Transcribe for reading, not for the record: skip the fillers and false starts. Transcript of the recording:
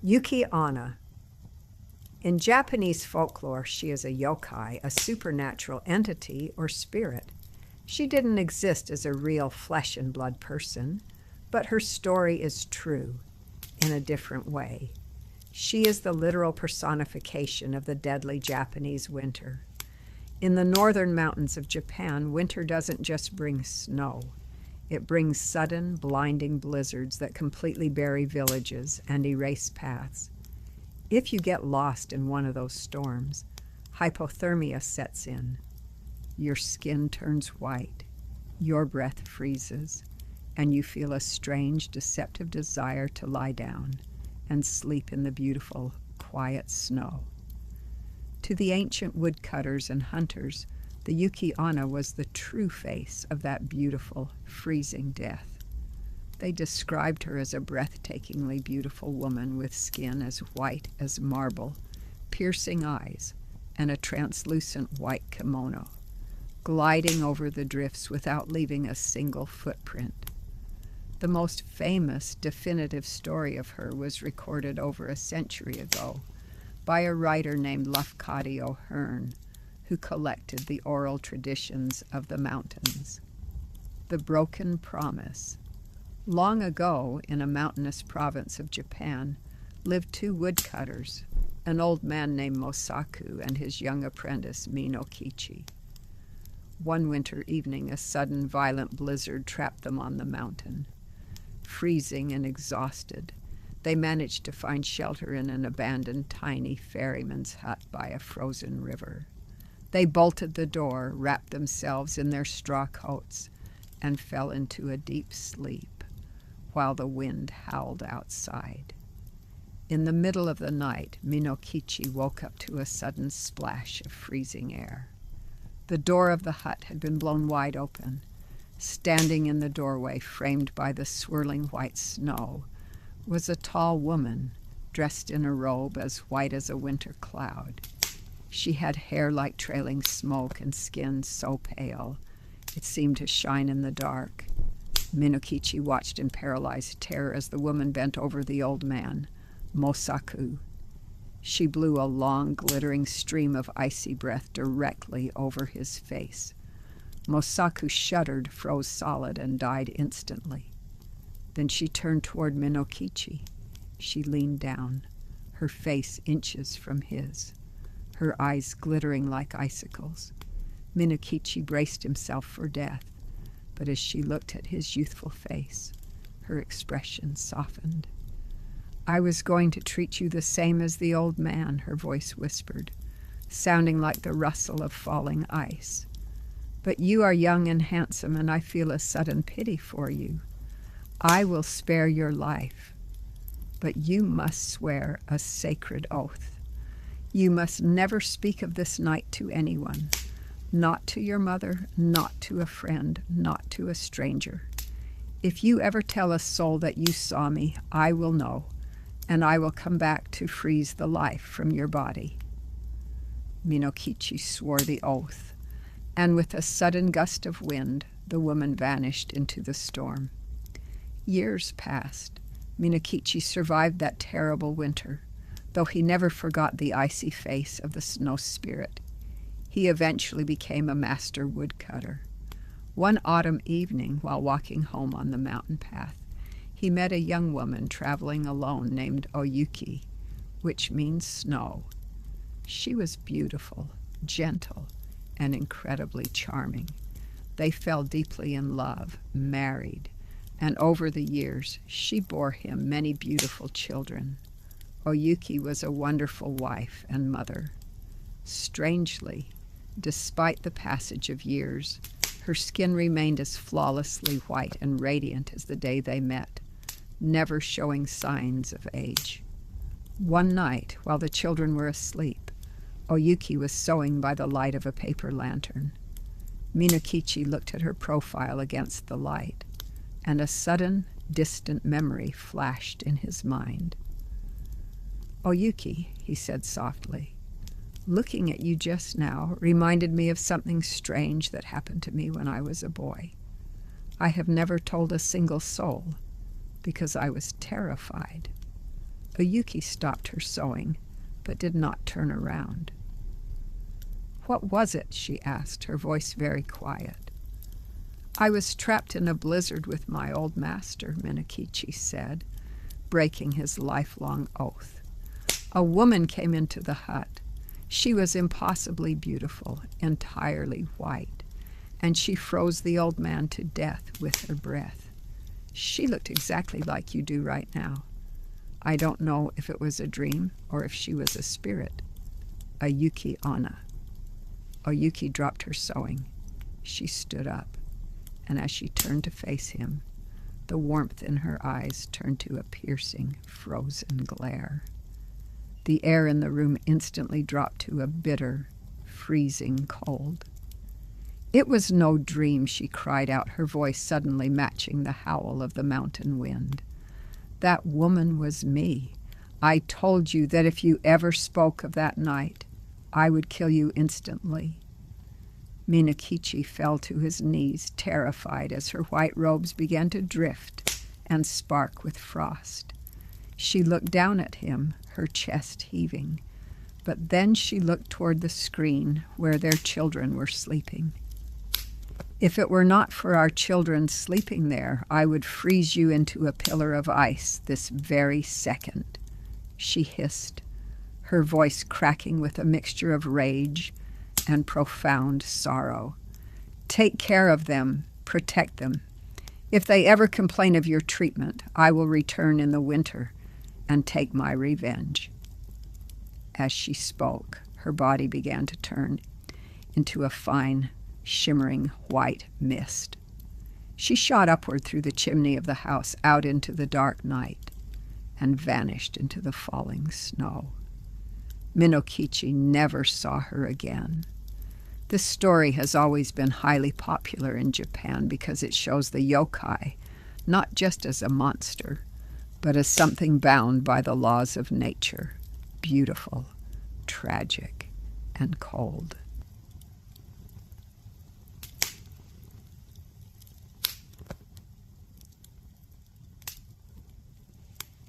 Yuki-Onna. In Japanese folklore, she is a yokai, a supernatural entity or spirit. She didn't exist as a real flesh and blood person, but her story is true in a different way. She is the literal personification of the deadly Japanese winter. In the northern mountains of Japan, winter doesn't just bring snow. It brings sudden, blinding blizzards that completely bury villages and erase paths. If you get lost in one of those storms, hypothermia sets in. Your skin turns white, your breath freezes, and you feel a strange, deceptive desire to lie down and sleep in the beautiful, quiet snow. To the ancient woodcutters and hunters, the Yuki-Onna was the true face of that beautiful, freezing death. They described her as a breathtakingly beautiful woman with skin as white as marble, piercing eyes, and a translucent white kimono, gliding over the drifts without leaving a single footprint. The most famous, definitive story of her was recorded over a century ago by a writer named Lafcadio O'Hearn, who collected the oral traditions of the mountains. The Broken Promise. Long ago, in a mountainous province of Japan, lived two woodcutters, an old man named Mosaku and his young apprentice Minokichi. One winter evening, a sudden violent blizzard trapped them on the mountain. Freezing and exhausted, they managed to find shelter in an abandoned tiny ferryman's hut by a frozen river. They bolted the door, wrapped themselves in their straw coats, and fell into a deep sleep while the wind howled outside. In the middle of the night, Minokichi woke up to a sudden splash of freezing air. The door of the hut had been blown wide open. Standing in the doorway, framed by the swirling white snow, was a tall woman dressed in a robe as white as a winter cloud. She had hair like trailing smoke and skin so pale it seemed to shine in the dark. Minokichi watched in paralyzed terror as the woman bent over the old man, Mosaku. She blew a long, glittering stream of icy breath directly over his face. Mosaku shuddered, froze solid, and died instantly. Then she turned toward Minokichi. She leaned down, her face inches from his, her eyes glittering like icicles. Minokichi braced himself for death, but as she looked at his youthful face, her expression softened. "I was going to treat you the same as the old man," her voice whispered, sounding like the rustle of falling ice. "But you are young and handsome, and I feel a sudden pity for you. I will spare your life, but you must swear a sacred oath. You must never speak of this night to anyone, not to your mother, not to a friend, not to a stranger. If you ever tell a soul that you saw me, I will know, and I will come back to freeze the life from your body." Minokichi swore the oath, and with a sudden gust of wind, the woman vanished into the storm. Years passed. Minokichi survived that terrible winter, though he never forgot the icy face of the snow spirit. He eventually became a master woodcutter. One autumn evening, while walking home on the mountain path, he met a young woman traveling alone named Oyuki, which means snow. She was beautiful, gentle, and incredibly charming. They fell deeply in love, married, and over the years, she bore him many beautiful children. Oyuki was a wonderful wife and mother. Strangely, despite the passage of years, her skin remained as flawlessly white and radiant as the day they met, never showing signs of age. One night, while the children were asleep, Oyuki was sewing by the light of a paper lantern. Minokichi looked at her profile against the light, and a sudden, distant memory flashed in his mind. "Oyuki," he said softly, "looking at you just now reminded me of something strange that happened to me when I was a boy. I have never told a single soul because I was terrified. Oyuki stopped her sewing, but did not turn around. "What was it?" she asked, her voice very quiet. "I was trapped in a blizzard with my old master," Minakichi said, breaking his lifelong oath. "A woman came into the hut. She was impossibly beautiful, entirely white, and she froze the old man to death with her breath. She looked exactly like you do right now. I don't know if it was a dream or if she was a spirit. A Yuki-Onna." Oyuki dropped her sewing. She stood up, and as she turned to face him, the warmth in her eyes turned to a piercing, frozen glare. The air in the room instantly dropped to a bitter, freezing cold. "It was no dream," she cried out, her voice suddenly matching the howl of the mountain wind. "That woman was me. I told you that if you ever spoke of that night, I would kill you instantly." Minakichi fell to his knees, terrified, as her white robes began to drift and spark with frost. She looked down at him, her chest heaving, but then she looked toward the screen where their children were sleeping. "If it were not for our children sleeping there, I would freeze you into a pillar of ice this very second," she hissed, her voice cracking with a mixture of rage and profound sorrow. "Take care of them, protect them. If they ever complain of your treatment, I will return in the winter and take my revenge." As she spoke, her body began to turn into a fine, shimmering white mist. She shot upward through the chimney of the house out into the dark night and vanished into the falling snow. Minakichi never saw her again. This story has always been highly popular in Japan because it shows the yokai not just as a monster, but as something bound by the laws of nature, beautiful, tragic, and cold.